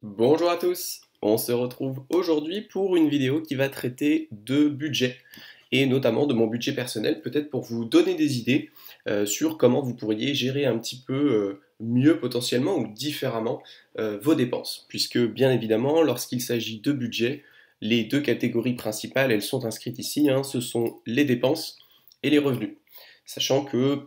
Bonjour à tous, on se retrouve aujourd'hui pour une vidéo qui va traiter de budget et notamment de mon budget personnel, peut-être pour vous donner des idées sur comment vous pourriez gérer un petit peu mieux potentiellement ou différemment vos dépenses. Puisque bien évidemment, lorsqu'il s'agit de budget, les deux catégories principales, elles sont inscrites ici, hein, ce sont les dépenses et les revenus. Sachant que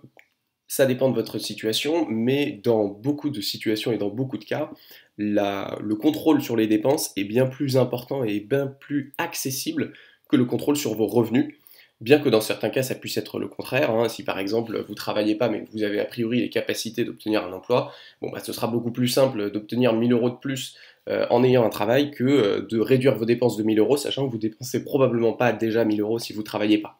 ça dépend de votre situation, mais dans beaucoup de situations et dans beaucoup de cas, le contrôle sur les dépenses est bien plus important et bien plus accessible que le contrôle sur vos revenus. Bien que dans certains cas, ça puisse être le contraire, hein. Si par exemple vous ne travaillez pas, mais que vous avez a priori les capacités d'obtenir un emploi, bon, bah, ce sera beaucoup plus simple d'obtenir 1000 euros de plus en ayant un travail que de réduire vos dépenses de 1000 euros, sachant que vous dépensez probablement pas déjà 1000 euros si vous ne travaillez pas.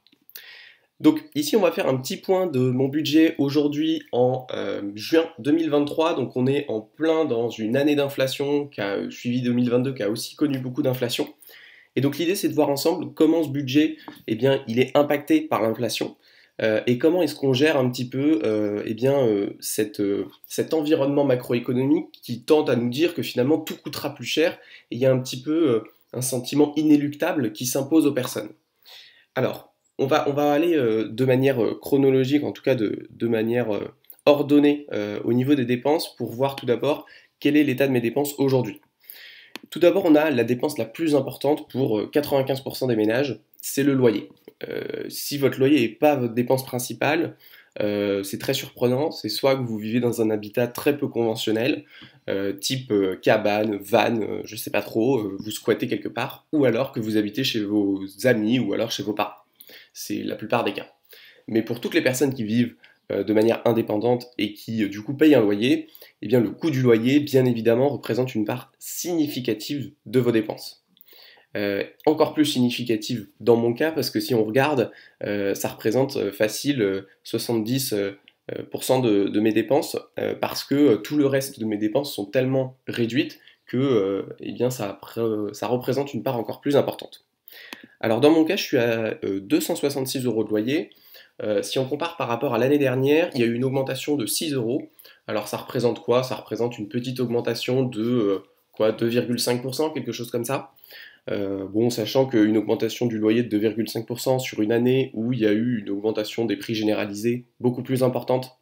Donc ici on va faire un petit point de mon budget aujourd'hui en juin 2023, donc on est en plein dans une année d'inflation qui a suivi 2022, qui a aussi connu beaucoup d'inflation. Et donc l'idée c'est de voir ensemble comment ce budget, eh bien, il est impacté par l'inflation et comment est-ce qu'on gère un petit peu cet environnement macroéconomique qui tente à nous dire que finalement tout coûtera plus cher et il y a un petit peu un sentiment inéluctable qui s'impose aux personnes. Alors, on va aller de manière chronologique, en tout cas de manière ordonnée au niveau des dépenses pour voir tout d'abord quel est l'état de mes dépenses aujourd'hui. Tout d'abord, on a la dépense la plus importante pour 95% des ménages, c'est le loyer. Si votre loyer n'est pas votre dépense principale, c'est très surprenant. C'est soit que vous vivez dans un habitat très peu conventionnel, type cabane, van, je sais pas trop, vous squattez quelque part, ou alors que vous habitez chez vos amis ou alors chez vos parents. C'est la plupart des cas. Mais pour toutes les personnes qui vivent de manière indépendante et qui du coup payent un loyer, eh bien le coût du loyer, bien évidemment, représente une part significative de vos dépenses. Encore plus significative dans mon cas, parce que si on regarde, ça représente facile 70% de mes dépenses, parce que tout le reste de mes dépenses sont tellement réduites que eh bien, ça représente une part encore plus importante. Alors dans mon cas, je suis à 266 euros de loyer. Si on compare par rapport à l'année dernière, il y a eu une augmentation de 6 euros. Alors ça représente quoi? Ça représente une petite augmentation de 2,5%, quelque chose comme ça. Bon, sachant qu'une augmentation du loyer de 2,5% sur une année où il y a eu une augmentation des prix généralisés beaucoup plus importante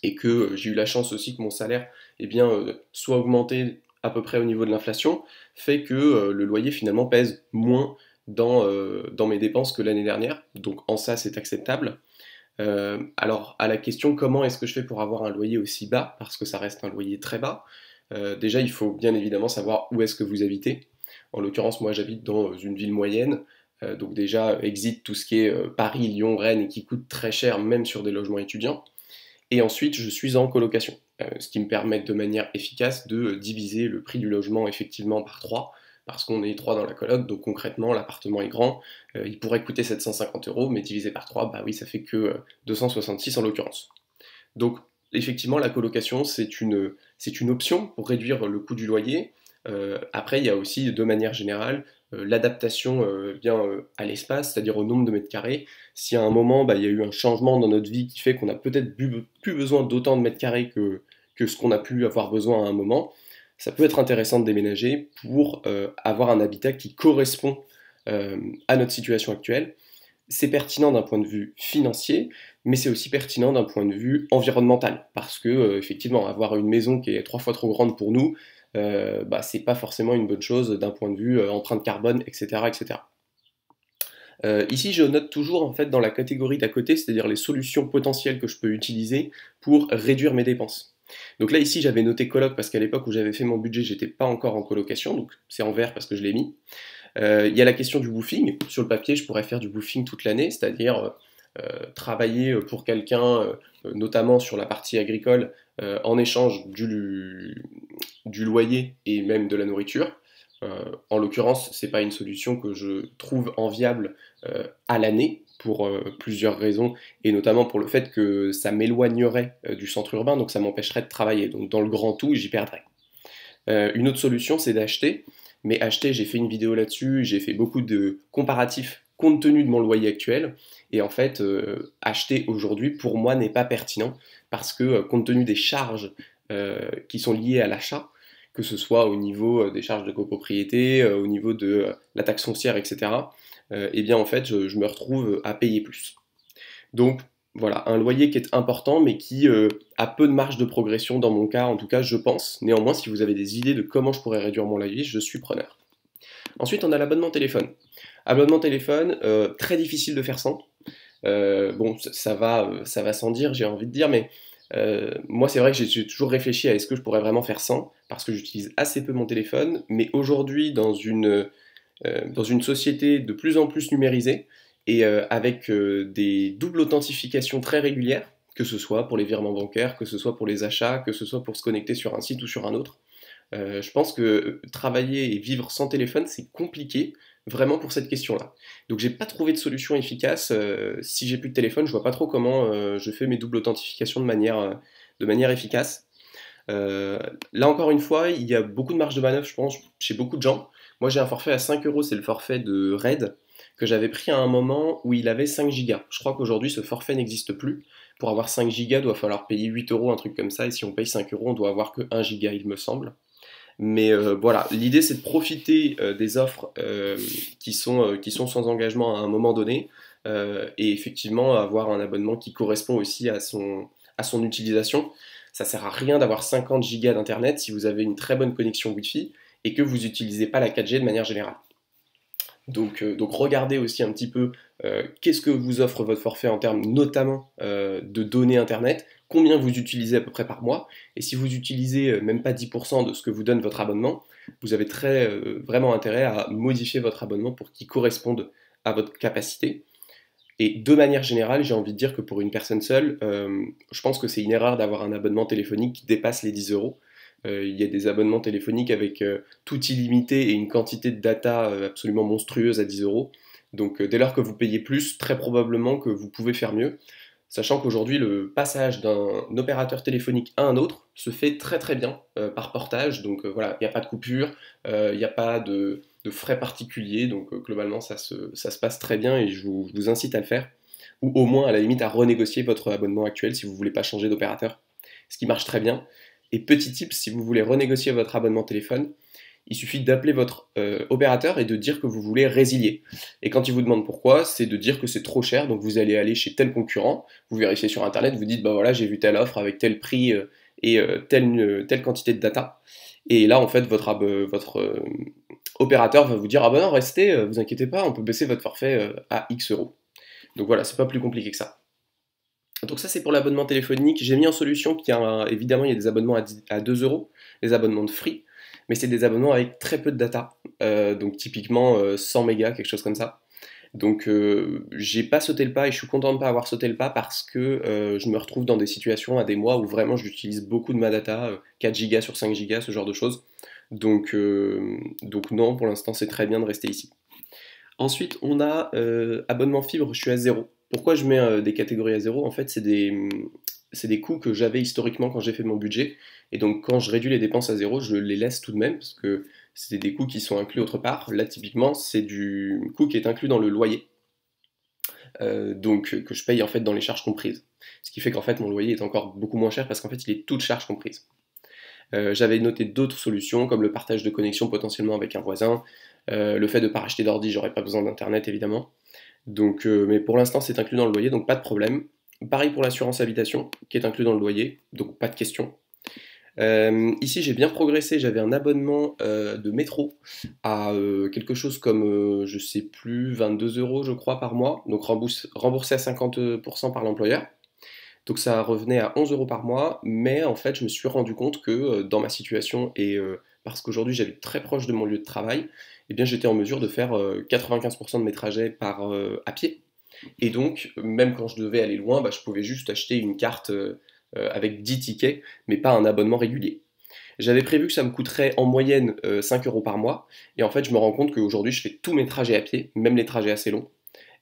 et que j'ai eu la chance aussi que mon salaire eh bien, soit augmenté à peu près au niveau de l'inflation, fait que le loyer finalement pèse moins dans mes dépenses que l'année dernière. Donc en ça, c'est acceptable. Alors à la question comment est-ce que je fais pour avoir un loyer aussi bas, parce que ça reste un loyer très bas, déjà il faut bien évidemment savoir où est-ce que vous habitez. En l'occurrence, moi j'habite dans une ville moyenne, donc déjà exit tout ce qui est Paris, Lyon, Rennes et qui coûte très cher même sur des logements étudiants. Et ensuite, je suis en colocation, ce qui me permet de manière efficace de diviser le prix du logement effectivement par 3, parce qu'on est 3 dans la coloc, donc concrètement, l'appartement est grand, il pourrait coûter 750 euros, mais divisé par 3, bah oui, ça fait que 266 en l'occurrence. Donc, effectivement, la colocation, c'est une option pour réduire le coût du loyer. Après, il y a aussi, de manière générale, l'adaptation à l'espace, c'est-à-dire au nombre de mètres carrés. Si à un moment, bah, il y a eu un changement dans notre vie qui fait qu'on a peut-être plus besoin d'autant de mètres carrés que ce qu'on a pu avoir besoin à un moment, ça peut être intéressant de déménager pour avoir un habitat qui correspond à notre situation actuelle. C'est pertinent d'un point de vue financier, mais c'est aussi pertinent d'un point de vue environnemental, parce que effectivement, avoir une maison qui est 3 fois trop grande pour nous, bah, c'est pas forcément une bonne chose d'un point de vue empreinte carbone, etc., etc. Ici, je note toujours en fait dans la catégorie d'à côté, c'est-à-dire les solutions potentielles que je peux utiliser pour réduire mes dépenses. Donc là, ici, j'avais noté coloc parce qu'à l'époque où j'avais fait mon budget, j'étais pas encore en colocation, donc c'est en vert parce que je l'ai mis. Il y a la question du woofing. Sur le papier, je pourrais faire du woofing toute l'année, c'est-à-dire travailler pour quelqu'un, notamment sur la partie agricole, en échange du loyer et même de la nourriture. En l'occurrence, c'est pas une solution que je trouve enviable à l'année pour plusieurs raisons, et notamment pour le fait que ça m'éloignerait du centre urbain, donc ça m'empêcherait de travailler. Donc dans le grand tout, j'y perdrais. Une autre solution, c'est d'acheter. Mais acheter, j'ai fait une vidéo là-dessus, j'ai fait beaucoup de comparatifs compte tenu de mon loyer actuel. Et en fait, acheter aujourd'hui, pour moi, n'est pas pertinent parce que compte tenu des charges qui sont liées à l'achat, que ce soit au niveau des charges de copropriété, au niveau de la taxe foncière, etc., eh bien en fait je me retrouve à payer plus. Donc voilà, un loyer qui est important mais qui a peu de marge de progression dans mon cas, en tout cas je pense. Néanmoins, si vous avez des idées de comment je pourrais réduire mon loyer, je suis preneur. Ensuite, on a l'abonnement téléphone. Abonnement téléphone, très difficile de faire sans. Bon, ça va sans dire, j'ai envie de dire, mais moi c'est vrai que j'ai toujours réfléchi à est-ce que je pourrais vraiment faire sans, parce que j'utilise assez peu mon téléphone, mais aujourd'hui dans une société de plus en plus numérisée, et avec des doubles authentifications très régulières, que ce soit pour les virements bancaires, que ce soit pour les achats, que ce soit pour se connecter sur un site ou sur un autre, je pense que travailler et vivre sans téléphone, c'est compliqué, vraiment pour cette question-là. Donc j'ai pas trouvé de solution efficace. Si j'ai plus de téléphone, je vois pas trop comment je fais mes doubles authentifications de manière efficace. Euh, Là encore une fois, il y a beaucoup de marge de manœuvre, je pense, chez beaucoup de gens. Moi j'ai un forfait à 5 euros, c'est le forfait de Red, que j'avais pris à un moment où il avait 5 gigas. Je crois qu'aujourd'hui ce forfait n'existe plus. Pour avoir 5 gigas, il doit falloir payer 8 euros, un truc comme ça, et si on paye 5 euros, on doit avoir que 1 giga, il me semble. Mais voilà, l'idée c'est de profiter des offres qui sont sans engagement à un moment donné et effectivement avoir un abonnement qui correspond aussi à son utilisation. Ça sert à rien d'avoir 50 gigas d'internet si vous avez une très bonne connexion Wi-Fi et que vous n'utilisez pas la 4G de manière générale. Donc regardez aussi un petit peu qu'est-ce que vous offre votre forfait en termes notamment de données Internet, combien vous utilisez à peu près par mois, et si vous utilisez même pas 10% de ce que vous donne votre abonnement, vous avez vraiment intérêt à modifier votre abonnement pour qu'il corresponde à votre capacité. Et de manière générale, j'ai envie de dire que pour une personne seule, je pense que c'est une erreur d'avoir un abonnement téléphonique qui dépasse les 10 euros. Il y a des abonnements téléphoniques avec tout illimité et une quantité de data absolument monstrueuse à 10 euros. Donc dès lors que vous payez plus, très probablement que vous pouvez faire mieux. Sachant qu'aujourd'hui, le passage d'un opérateur téléphonique à un autre se fait très très bien par portage. Donc voilà, il n'y a pas de coupure, il n'y a pas de frais particuliers. Donc globalement, ça se passe très bien et je vous incite à le faire. Ou au moins, à la limite, à renégocier votre abonnement actuel si vous ne voulez pas changer d'opérateur. Ce qui marche très bien. Et petit tip, si vous voulez renégocier votre abonnement téléphone, il suffit d'appeler votre opérateur et de dire que vous voulez résilier. Et quand il vous demande pourquoi, c'est de dire que c'est trop cher, donc vous allez aller chez tel concurrent, vous vérifiez sur internet, vous dites bah voilà j'ai vu telle offre avec tel prix et telle quantité de data. Et là en fait votre opérateur va vous dire ah bah non restez, vous inquiétez pas, on peut baisser votre forfait à X euros. Donc voilà, c'est pas plus compliqué que ça. Donc ça c'est pour l'abonnement téléphonique. J'ai mis en solution évidemment il y a des abonnements à 2 euros, des abonnements de free, mais c'est des abonnements avec très peu de data, donc typiquement 100 mégas, quelque chose comme ça. Donc j'ai pas sauté le pas et je suis content de pas avoir sauté le pas parce que je me retrouve dans des situations à des mois où vraiment j'utilise beaucoup de ma data, 4 gigas sur 5 gigas, ce genre de choses. Donc non, pour l'instant c'est très bien de rester ici. Ensuite, on a abonnement fibre, je suis à zéro. Pourquoi je mets des catégories à zéro? En fait, c'est des coûts que j'avais historiquement quand j'ai fait mon budget. Et donc, quand je réduis les dépenses à zéro, je les laisse tout de même, parce que c'est des coûts qui sont inclus autre part. Là, typiquement, c'est du coût qui est inclus dans le loyer, donc que je paye en fait dans les charges comprises. Ce qui fait qu'en fait, mon loyer est encore beaucoup moins cher, parce qu'en fait, il est toute charge comprise. J'avais noté d'autres solutions, comme le partage de connexion potentiellement avec un voisin, le fait de ne pas racheter d'ordi, j'aurais pas besoin d'internet évidemment. Donc, mais pour l'instant c'est inclus dans le loyer, donc pas de problème. Pareil pour l'assurance habitation, qui est inclus dans le loyer, donc pas de question. Ici j'ai bien progressé, j'avais un abonnement de métro à quelque chose comme, je sais plus, 22 euros je crois par mois, donc remboursé à 50% par l'employeur. Donc ça revenait à 11 euros par mois, mais en fait je me suis rendu compte que dans ma situation et parce qu'aujourd'hui j'habite très proche de mon lieu de travail, eh bien j'étais en mesure de faire 95% de mes trajets à pied. Et donc même quand je devais aller loin, bah, je pouvais juste acheter une carte avec 10 tickets, mais pas un abonnement régulier. J'avais prévu que ça me coûterait en moyenne 5 euros par mois, et en fait je me rends compte qu'aujourd'hui je fais tous mes trajets à pied, même les trajets assez longs.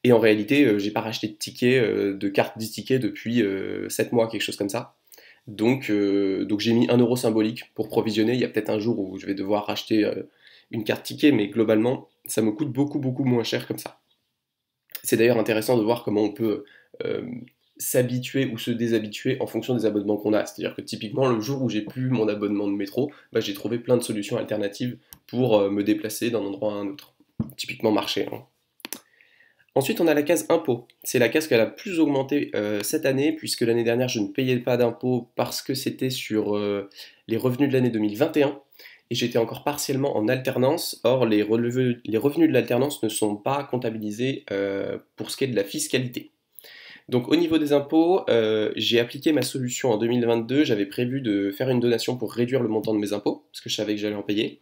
Et en réalité, j'ai pas racheté de tickets, de carte 10 tickets depuis 7 mois, quelque chose comme ça. Donc j'ai mis 1 euro symbolique pour provisionner. Il y a peut-être un jour où je vais devoir racheter une carte ticket, mais globalement, ça me coûte beaucoup, beaucoup moins cher comme ça. C'est d'ailleurs intéressant de voir comment on peut euh, s'habituer ou se déshabituer en fonction des abonnements qu'on a. C'est-à-dire que typiquement, le jour où j'ai plus mon abonnement de métro, bah, j'ai trouvé plein de solutions alternatives pour me déplacer d'un endroit à un autre. Typiquement marché, hein. Ensuite, on a la case impôt. C'est la case qui a la plus augmenté cette année, puisque l'année dernière, je ne payais pas d'impôt parce que c'était sur les revenus de l'année 2021, et j'étais encore partiellement en alternance. Or, les revenus de l'alternance ne sont pas comptabilisés pour ce qui est de la fiscalité. Donc au niveau des impôts, j'ai appliqué ma solution en 2022, j'avais prévu de faire une donation pour réduire le montant de mes impôts, parce que je savais que j'allais en payer.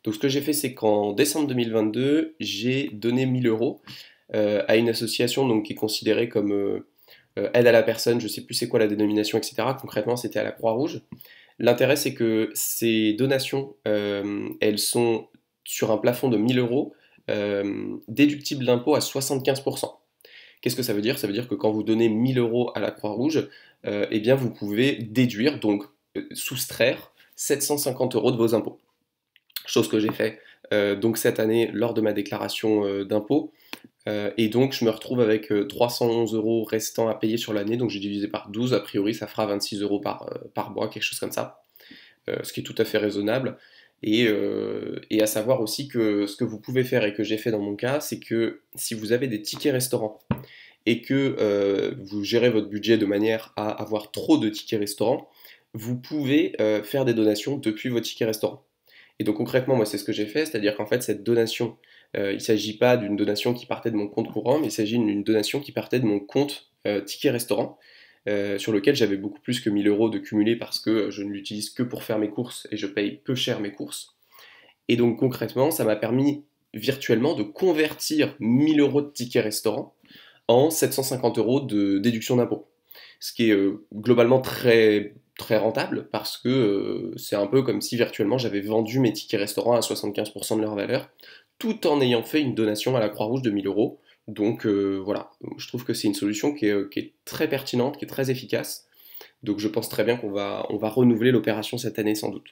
Donc ce que j'ai fait, c'est qu'en décembre 2022, j'ai donné 1000 euros à une association donc, qui est considérée comme aide à la personne, je ne sais plus c'est quoi la dénomination, etc. Concrètement, c'était à la Croix-Rouge. L'intérêt, c'est que ces donations, elles sont sur un plafond de 1000 euros, déductibles d'impôt à 75%. Qu'est-ce que ça veut dire? Ça veut dire que quand vous donnez 1000 euros à la Croix-Rouge, eh bien vous pouvez déduire, donc soustraire 750 euros de vos impôts. Chose que j'ai fait donc cette année lors de ma déclaration d'impôt. Et donc je me retrouve avec 311 euros restants à payer sur l'année, donc j'ai divisé par 12, a priori ça fera 26 euros par mois, quelque chose comme ça, ce qui est tout à fait raisonnable. Et à savoir aussi que ce que vous pouvez faire et que j'ai fait dans mon cas, c'est que si vous avez des tickets restaurants et que vous gérez votre budget de manière à avoir trop de tickets restaurants, vous pouvez faire des donations depuis vos tickets restaurants. Et donc concrètement, moi c'est ce que j'ai fait, c'est-à-dire qu'en fait cette donation, il ne s'agit pas d'une donation qui partait de mon compte courant, mais il s'agit d'une donation qui partait de mon compte ticket restaurant, sur lequel j'avais beaucoup plus que 1000 euros de cumulé parce que je ne l'utilise que pour faire mes courses et je paye peu cher mes courses. Et donc concrètement, ça m'a permis virtuellement de convertir 1000 euros de tickets restaurant en 750 euros de déduction d'impôt. Ce qui est globalement très, très rentable parce que c'est un peu comme si virtuellement j'avais vendu mes tickets restaurants à 75% de leur valeur, tout en ayant fait une donation à la Croix-Rouge de 1000 euros. Donc voilà, je trouve que c'est une solution qui est très pertinente, qui est très efficace. Donc je pense très bien on va renouveler l'opération cette année sans doute.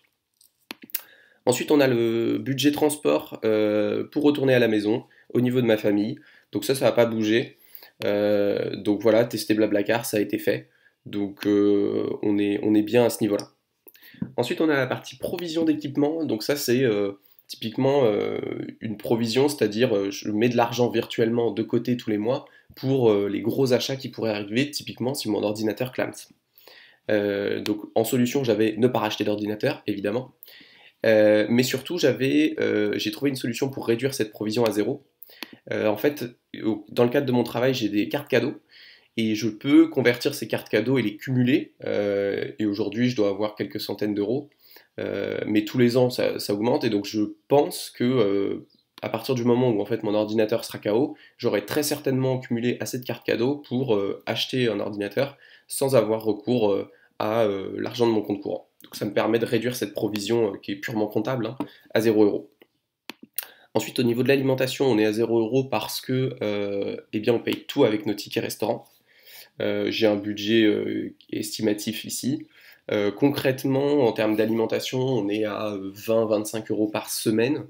Ensuite, on a le budget transport pour retourner à la maison au niveau de ma famille. Donc ça va pas bouger. Donc voilà, tester Blablacar, ça a été fait. Donc on est bien à ce niveau-là. Ensuite, on a la partie provision d'équipement. Donc ça, c'est typiquement une provision, c'est-à-dire je mets de l'argent virtuellement de côté tous les mois pour les gros achats qui pourraient arriver, typiquement si mon ordinateur clame. Donc en solution, j'avais ne pas racheter d'ordinateur, évidemment. Mais surtout, j'ai trouvé une solution pour réduire cette provision à zéro. En fait, dans le cadre de mon travail, j'ai des cartes cadeaux et je peux convertir ces cartes cadeaux et les cumuler. Et aujourd'hui, je dois avoir quelques centaines d'euros, mais tous les ans, ça augmente. Et donc, je pense que à partir du moment où en fait mon ordinateur sera KO, j'aurai très certainement cumulé assez de cartes cadeaux pour acheter un ordinateur sans avoir recours à l'argent de mon compte courant. Donc, ça me permet de réduire cette provision qui est purement comptable, hein, à 0 euros. Ensuite, au niveau de l'alimentation, on est à 0 euros parce que eh bien, on paye tout avec nos tickets restaurants. J'ai un budget estimatif ici. Concrètement, en termes d'alimentation, on est à 20-25 euros par semaine,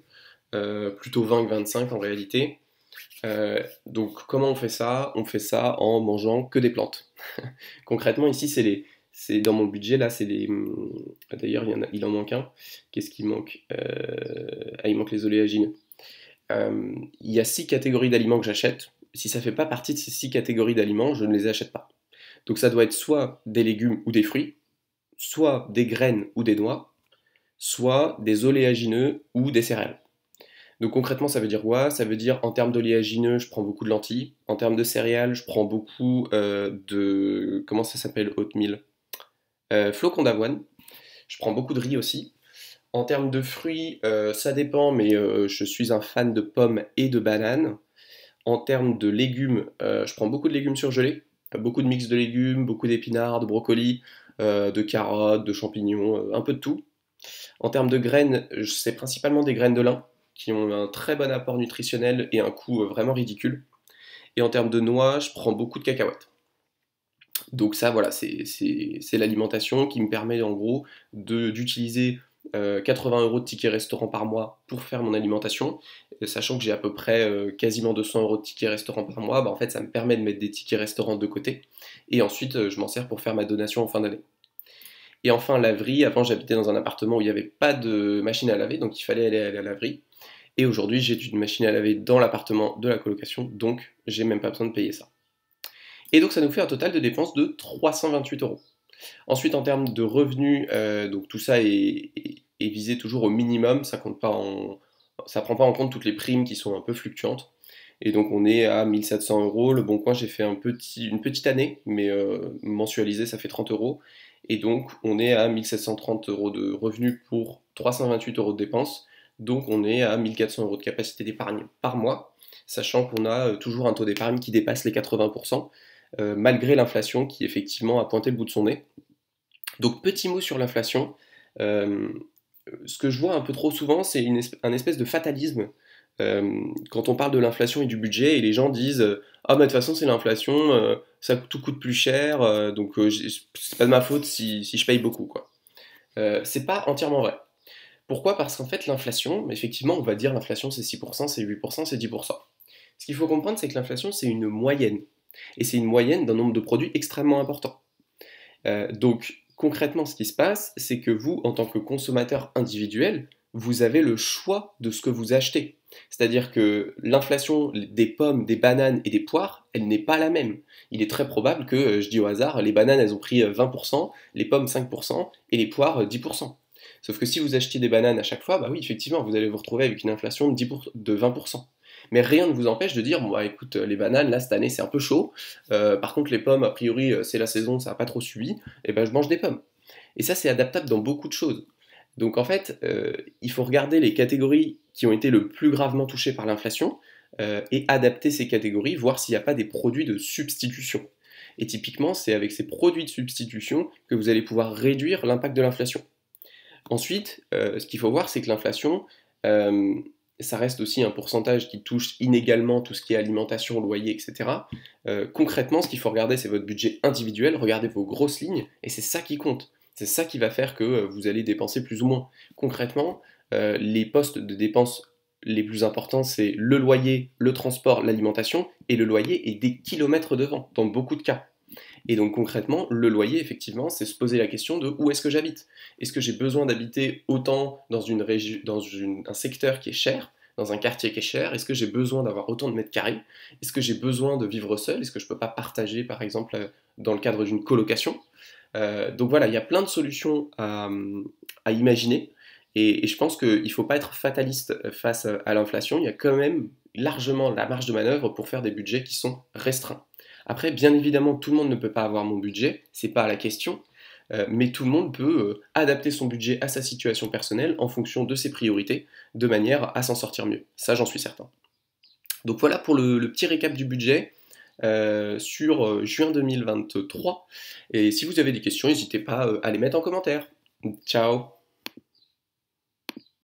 plutôt 20 que 25 en réalité. Donc comment on fait ça? On fait ça en mangeant que des plantes. Concrètement, ici, c'est dans mon budget, là, c'est les... D'ailleurs, il en manque un. Qu'est-ce qui manque? Ah, il manque les oléagineux. Il y a 6 catégories d'aliments que j'achète. Si ça ne fait pas partie de ces 6 catégories d'aliments, je ne les achète pas. Donc ça doit être soit des légumes ou des fruits, soit des graines ou des noix, soit des oléagineux ou des céréales. Donc concrètement, ça veut dire quoi? Ça veut dire en termes d'oléagineux, je prends beaucoup de lentilles. En termes de céréales, je prends beaucoup de... Comment ça s'appelle? Oatmeal. Flocons d'avoine. Je prends beaucoup de riz aussi. En termes de fruits, ça dépend, mais je suis un fan de pommes et de bananes. En termes de légumes, je prends beaucoup de légumes surgelés, beaucoup de mix de légumes, beaucoup d'épinards, de brocolis, de carottes, de champignons, un peu de tout. En termes de graines, c'est principalement des graines de lin qui ont un très bon apport nutritionnel et un coût vraiment ridicule. Et en termes de noix, je prends beaucoup de cacahuètes. Donc ça, voilà, c'est l'alimentation qui me permet en gros d'utiliser 80 € de tickets restaurant par mois pour faire mon alimentation, sachant que j'ai à peu près quasiment 200 € de tickets restaurant par mois, bah, en fait ça me permet de mettre des tickets restaurant de côté, et ensuite je m'en sers pour faire ma donation en fin d'année. Et enfin laverie, avant j'habitais dans un appartement où il n'y avait pas de machine à laver, donc il fallait aller à la laverie, et aujourd'hui j'ai une machine à laver dans l'appartement de la colocation, donc j'ai même pas besoin de payer ça. Et donc ça nous fait un total de dépenses de 328 €. Ensuite, en termes de revenus, donc tout ça est visé toujours au minimum, ça prend pas en compte toutes les primes qui sont un peu fluctuantes. Et donc on est à 1700 €. Le Bon Coin, j'ai fait une petite année, mais mensualisé, ça fait 30 €. Et donc on est à 1730 € de revenus pour 328 € de dépenses. Donc on est à 1400 € de capacité d'épargne par mois, sachant qu'on a toujours un taux d'épargne qui dépasse les 80%, malgré l'inflation qui effectivement a pointé le bout de son nez. Donc petit mot sur l'inflation. Euh, Ce que je vois un peu trop souvent, c'est un espèce de fatalisme quand on parle de l'inflation et du budget, et les gens disent ah mais de toute façon c'est l'inflation, ça tout coûte plus cher, donc c'est pas de ma faute si je paye beaucoup, quoi. C'est pas entièrement vrai. Pourquoi? Parce qu'en fait l'inflation, effectivement on va dire l'inflation c'est 6%, c'est 8%, c'est 10%. Ce qu'il faut comprendre, c'est que l'inflation c'est une moyenne, et c'est une moyenne d'un nombre de produits extrêmement important. Donc concrètement, ce qui se passe, c'est que vous, en tant que consommateur individuel, vous avez le choix de ce que vous achetez. C'est-à-dire que l'inflation des pommes, des bananes et des poires, elle n'est pas la même. Il est très probable que, je dis au hasard, les bananes, elles ont pris 20%, les pommes 5% et les poires 10%. Sauf que si vous achetiez des bananes à chaque fois, bah oui, effectivement, vous allez vous retrouver avec une inflation de 20%. Mais rien ne vous empêche de dire, bon, bah, écoute, les bananes, là, cette année, c'est un peu chaud. Par contre, les pommes, a priori, c'est la saison, ça n'a pas trop suivi. Et ben, je mange des pommes. Et ça, c'est adaptable dans beaucoup de choses. Donc, en fait, il faut regarder les catégories qui ont été le plus gravement touchées par l'inflation et adapter ces catégories, voir s'il n'y a pas des produits de substitution. Et typiquement, c'est avec ces produits de substitution que vous allez pouvoir réduire l'impact de l'inflation. Ensuite, ce qu'il faut voir, c'est que l'inflation, euh, ça reste aussi un pourcentage qui touche inégalement tout ce qui est alimentation, loyer, etc. Concrètement, ce qu'il faut regarder, c'est votre budget individuel, regardez vos grosses lignes, et c'est ça qui compte. C'est ça qui va faire que vous allez dépenser plus ou moins. Concrètement, les postes de dépenses les plus importants, c'est le loyer, le transport, l'alimentation, et le loyer est des kilomètres devant, dans beaucoup de cas. Et donc concrètement, le loyer, effectivement, c'est se poser la question de où est-ce que j'habite. Est-ce que j'ai besoin d'habiter autant dans une région, un secteur qui est cher, dans un quartier qui est cher? Est-ce que j'ai besoin d'avoir autant de mètres carrés? Est-ce que j'ai besoin de vivre seul? Est-ce que je ne peux pas partager, par exemple, dans le cadre d'une colocation? Donc voilà, il y a plein de solutions à imaginer. Et je pense qu'il ne faut pas être fataliste face à l'inflation. Il y a quand même largement la marge de manœuvre pour faire des budgets qui sont restreints. Après, bien évidemment, tout le monde ne peut pas avoir mon budget, c'est pas la question, mais tout le monde peut adapter son budget à sa situation personnelle en fonction de ses priorités, de manière à s'en sortir mieux. Ça, j'en suis certain. Donc voilà pour le petit récap du budget sur juin 2023. Et si vous avez des questions, n'hésitez pas à les mettre en commentaire. Ciao!